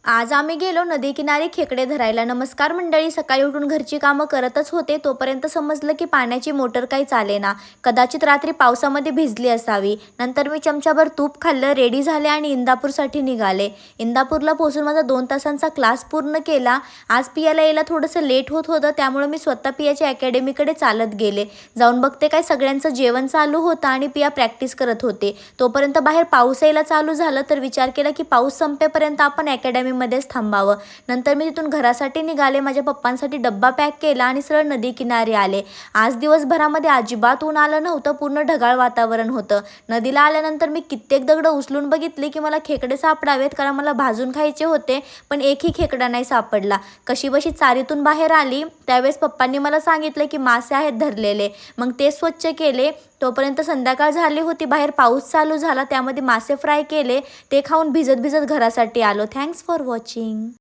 आज आम्ही गेलो नदीकिनारी खेकडे धरायला. नमस्कार मंडळी. सकाळी उठून घरची कामं करतच होते तोपर्यंत समजलं की पाण्याची मोटर काही चालेना. कदाचित रात्री पावसामध्ये भिजली असावी. नंतर मी चमच्याभर तूप खाल्लं, रेडी झाले आणि इंदापूरसाठी निघाले. इंदापूरला पोहोचून माझा 2 तासांचा क्लास पूर्ण केला. आज पियाला यायला थोडंसं लेट होत होतं, त्यामुळे मी स्वतः पियाच्या अकॅडमीकडे चालत गेले. जाऊन बघते काय सगळ्यांचं जेवण चालू होतं आणि पिया प्रॅक्टिस करत होते. तोपर्यंत बाहेर पाऊस यायला चालू झालं, तर विचार केला की पाऊस संपेपर्यंत आपण अकॅडमीमध्येच थांबावं. नंतर मी तिथून घरासाठी निघाले. माझ्या पप्पांसाठी डब्बा पॅक केला आणि सरळ नदीकिनारी आले. आज दिवसभरामध्ये अजिबात ऊन आलं नव्हतं, पूर्ण ढगाळ वातावरण होतं. नदीला आल्यानंतर मी कित्येक दगडं उचलून बघितली की मला खेकडे सापडावेत, कारण मला भाजून खायचे होते, पण एकही खेकडा नाही सापडला. कशीबशी चारीतून बाहेर आली त्यावेळेस पप्पांनी मला सांगितलं की मासे आहेत धरलेले. मग ते स्वच्छ केले. तोपर्यंत संध्याकाळ झाली होती. बाहेर पाऊस चालू झाला, त्यामध्ये मासे फ्राय केले. ते खाऊन भिजत भिजत घरासाठी आलो. Thanks for watching.